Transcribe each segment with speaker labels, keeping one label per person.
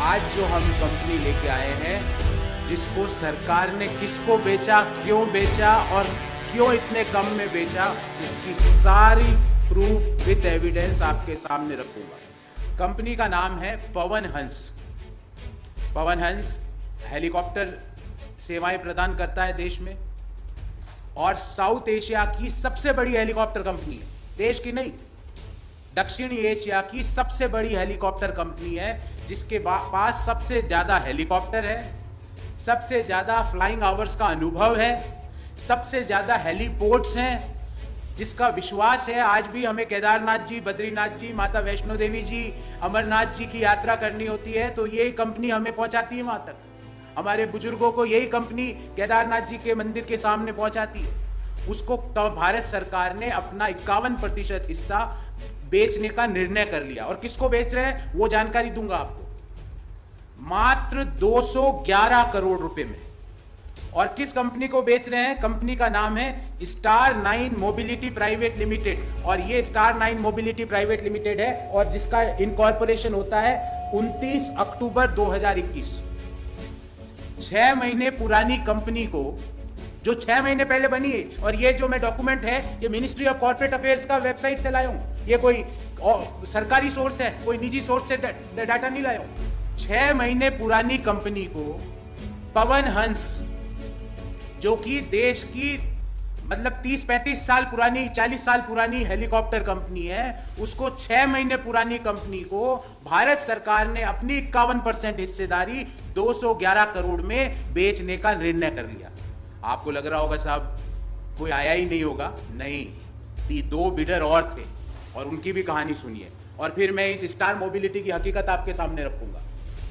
Speaker 1: आज जो हम कंपनी लेके आए हैं, जिसको सरकार ने किसको बेचा, क्यों बेचा और क्यों इतने कम में बेचा, उसकी सारी प्रूफ विद एविडेंस आपके सामने रखूंगा। कंपनी का नाम है पवन हंस। पवन हंस हेलीकॉप्टर सेवाएं प्रदान करता है देश में और साउथ एशिया की सबसे बड़ी हेलीकॉप्टर कंपनी है। देश की नहीं, दक्षिणी एशिया की सबसे बड़ी हेलीकॉप्टर कंपनी है, जिसके पास सबसे ज्यादा हेलीकॉप्टर है, सबसे ज्यादा फ्लाइंग आवर्स का अनुभव है, सबसे ज्यादा हेलीपोर्ट्स हैं, जिसका विश्वास है आज भी हमें केदारनाथ जी, बद्रीनाथ जी, माता वैष्णो देवी जी, अमरनाथ जी की यात्रा करनी होती है तो यही कंपनी हमें पहुंचाती है वहां तक। हमारे बुजुर्गों को यही कंपनी केदारनाथ जी के मंदिर के सामने पहुंचाती है। उसको भारत सरकार ने अपना 51% हिस्सा बेचने का निर्णय कर लिया। और किसको बेच रहे हैं वो जानकारी दूंगा आपको, मात्र 211 करोड़ रुपए में। और किस कंपनी को बेच रहे हैं? कंपनी का नाम है स्टार 9 मोबिलिटी प्राइवेट लिमिटेड। और ये स्टार 9 मोबिलिटी प्राइवेट लिमिटेड है और जिसका इनकॉर्पोरेशन होता है 29 अक्टूबर 2021। 6 महीने पुरानी कंपनी को, जो 6 महीने पहले बनी है, और ये जो मैं डॉक्यूमेंट है ये मिनिस्ट्री ऑफ कॉर्पोरेट अफेयर्स का वेबसाइट से लाया हूं, ये कोई सरकारी सोर्स है, कोई निजी सोर्स से डाटा नहीं लाया हूं। 6 महीने पुरानी कंपनी को पवन हंस, जो कि देश की मतलब 30-35 साल पुरानी, 40 साल पुरानी हेलीकॉप्टर कंपनी है, उसको 6 महीने पुरानी कंपनी को भारत सरकार ने अपनी 51% हिस्सेदारी 211 करोड़ में बेचने का निर्णय कर लिया। आपको लग रहा होगा साहब कोई आया ही नहीं होगा, नहीं, 2 बिडर और थे और उनकी भी कहानी सुनिए। और फिर मैं इस स्टार मोबिलिटी की हकीकत आपके सामने रखूंगा।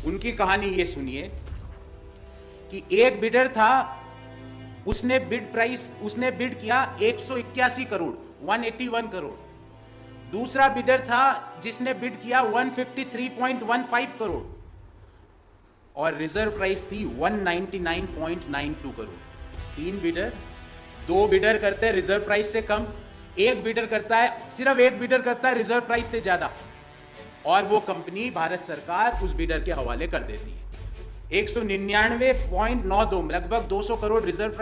Speaker 1: उनकी कहानी ये सुनिए कि एक बिडर था, उसने बिड किया 181 करोड़, 181 करोड़। दूसरा बिडर था जिसने बिड किया 153.15 करोड़ और रिजर्व प्राइस थी 199.92 करोड़। 3 बिडर, 2 बिडर करते हैं रिजर्व प्राइस से कम, एक बिडर करता है, सिर्फ एक बिडर करता है रिजर्व प्राइस से ज्यादा, और वो कंपनी भारत सरकार उस बिडर के हवाले कर देती है। 199.92, लगभग 200 करोड़ रिजर्व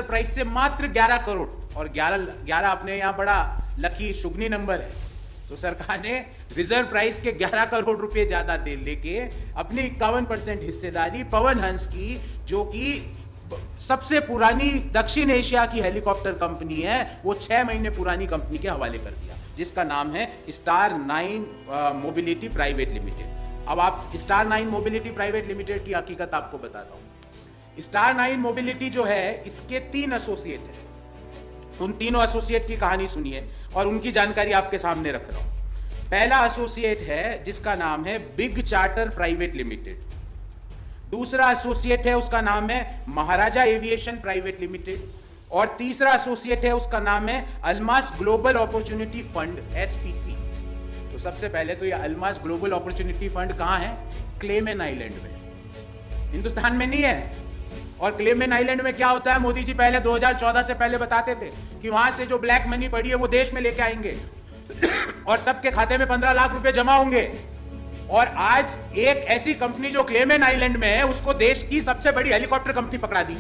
Speaker 1: प्राइस से मात्र 11 करोड़, और 11 अपने यहां बड़ा लकी शुगनी नंबर है, तो सरकार ने रिजर्व प्राइस के 11 करोड़ रुपए ज्यादा दे लेके अपनी 51% हिस्सेदारी पवन हंस की, जो कि सबसे पुरानी दक्षिण एशिया की हेलीकॉप्टर कंपनी है, वो 6 महीने पुरानी कंपनी के हवाले कर दिया, जिसका नाम है स्टार 9 मोबिलिटी प्राइवेट लिमिटेड। अब आप स्टार 9 मोबिलिटी प्राइवेट लिमिटेड की हकीकत आपको बताता हूं। स्टार 9 मोबिलिटी जो है, इसके 3 एसोसिएट हैं। उन तीनों एसोसिएट की कहानी सुनिए और उनकी जानकारी आपके सामने रख रहा हूं। पहला एसोसिएट है जिसका नाम है बिग चार्टर प्राइवेट लिमिटेड। दूसरा एसोसिएट है, उसका नाम है महाराजा एविएशन प्राइवेट लिमिटेड। और तीसरा एसोसिएट है, उसका नाम है Almas global opportunity fund, SPC। तो सबसे पहले तो ये अल्मास ग्लोबल अपॉर्चुनिटी फंड कहां है? क्लेमेन आइलैंड में, हिंदुस्तान में नहीं है। और क्लेमेन आइलैंड में क्या होता है? मोदी जी पहले 2014 से पहले बताते थे कि वहां से जो ब्लैक मनी पड़ी है वो देश में लेके आएंगे और सबके खाते में 15 लाख रुपए जमा होंगे। और आज एक ऐसी कंपनी जो क्लेमेन आइलैंड में है, उसको देश की सबसे बड़ी हेलीकॉप्टर कंपनी पकड़ा दी।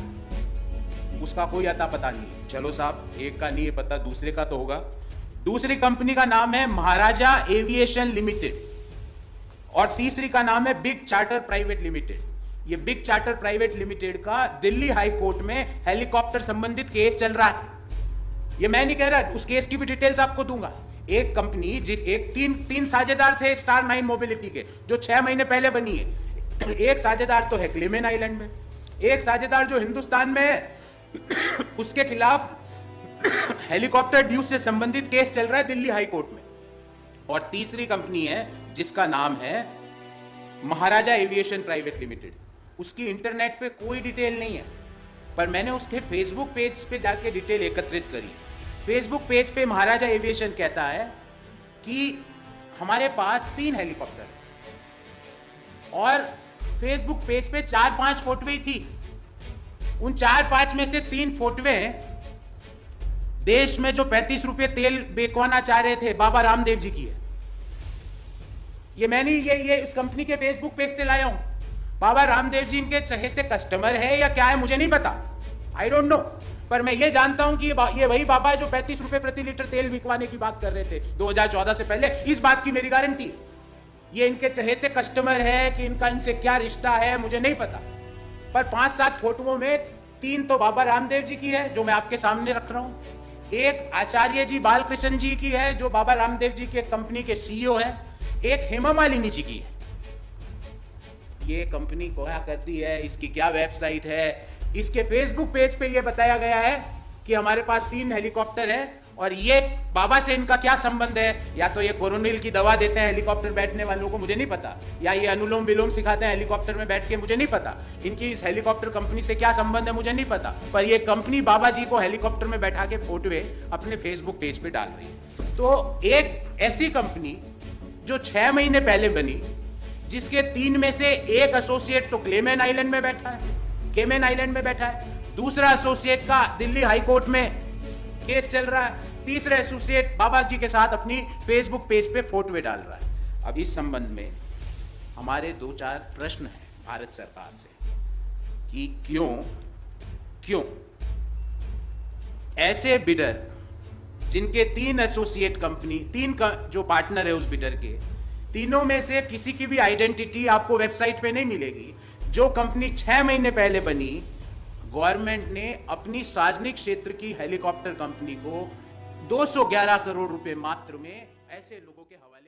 Speaker 1: उसका कोई अता पता नहीं है। चलो साहब, एक का नहीं है पता, दूसरे का तो होगा। दूसरी कंपनी का नाम है महाराजा एविएशन लिमिटेड और तीसरी का नाम है बिग चार्टर प्राइवेट लिमिटेड। ये बिग चार्टर प्राइवेट लिमिटेड का दिल्ली हाई कोर्ट में हेलीकॉप्टर संबंधित केस चल रहा है। ये मैं नहीं कह रहा, उस केस की भी डिटेल्स आपको दूंगा। एक कंपनी तीन साझेदार थे स्टार 9 मोबिलिटी के, जो 6 महीने पहले बनी है। एक साझेदार तो है क्लेमेन आइलैंड में, एक साझेदार जो हिंदुस्तान में उसके खिलाफ हेलीकॉप्टर ड्यूज से संबंधित केस चल रहा है दिल्ली हाई कोर्ट में। और तीसरी कंपनी है जिसका नाम है महाराजा एविएशन प्राइवेट लिमिटेड। उसकी इंटरनेट पे कोई डिटेल नहीं है, पर मैंने उसके फेसबुक पेज पे जाके डिटेल एकत्रित करी। फेसबुक पेज पे महाराजा एविएशन कहता है कि हमारे पास 3 हेलीकॉप्टर है और फेसबुक पेज पे 4-5 फोटोएं थी। उन 4-5 में से 3 फोटोएं देश में जो 35 रुपए तेल बेचवाना चाह रहे थे बाबा रामदेव जी की है। ये मैंने ये इस कंपनी के फेसबुक पेज से लाया हूं। बाबा रामदेव जी इनके चहेते कस्टमर है या क्या है मुझे नहीं पता, आई डोंट नो, पर मैं ये जानता हूं कि ये वही बाबा है जो 35 रुपए प्रति लीटर तेल बिकवाने की बात कर रहे थे 2014 से पहले। इस बात की मेरी गारंटी है। ये इनके चहेते कस्टमर है कि इनका इनसे क्या रिश्ता है मुझे नहीं पता, पर 5-7 फोटोओं में 3 तो बाबा रामदेव जी की है जो मैं आपके सामने रख रहा हूं, एक आचार्य जी बालकृष्ण जी की है जो बाबा रामदेव जी के कंपनी के सीईओ है, एक हेमा मालिनी जी की है। ये कंपनी क्या करती है, इसकी क्या वेबसाइट है, इसके फेसबुक पेज पे ये बताया गया है कि हमारे पास 3 हेलीकॉप्टर है। और ये बाबा से इनका क्या संबंध है, या तो ये कोरोनिल की दवा देते हैं हेलीकॉप्टर बैठने वालों को मुझे नहीं पता, या ये अनुलोम विलोम सिखाते हैं हेलीकॉप्टर में बैठ के मुझे नहीं पता, इनकी इस हेलीकॉप्टर कंपनी से क्या संबंध है मुझे नहीं पता, पर ये कंपनी बाबा जी को हेलीकॉप्टर में बैठा के फोटोए अपने फेसबुक पेज पे डाल रही है। तो एक ऐसी कंपनी जो 6 महीने पहले बनी, जिसके 3 में से एक एसोसिएट तो केमैन आइलैंड में बैठा है, दूसरा एसोसिएट का दिल्ली हाई कोर्ट में केस चल रहा है, तीसरा एसोसिएट बाबा जी के साथ अपनी फेसबुक पेज पे फोटो डाल रहा है। अब इस संबंध में हमारे 2-4 प्रश्न हैं भारत सरकार से कि क्यों ऐसे बिडर जिनके 3 एसोसिएट कंपनी, 3 का जो पार्टनर है उस बिडर के, तीनों में से किसी की भी आइडेंटिटी आपको वेबसाइट पे नहीं मिलेगी। जो कंपनी 6 महीने पहले बनी, गवर्नमेंट ने अपनी सार्वजनिक क्षेत्र की हेलीकॉप्टर कंपनी को 211 करोड़ रुपए मात्र में ऐसे लोगों के हवाले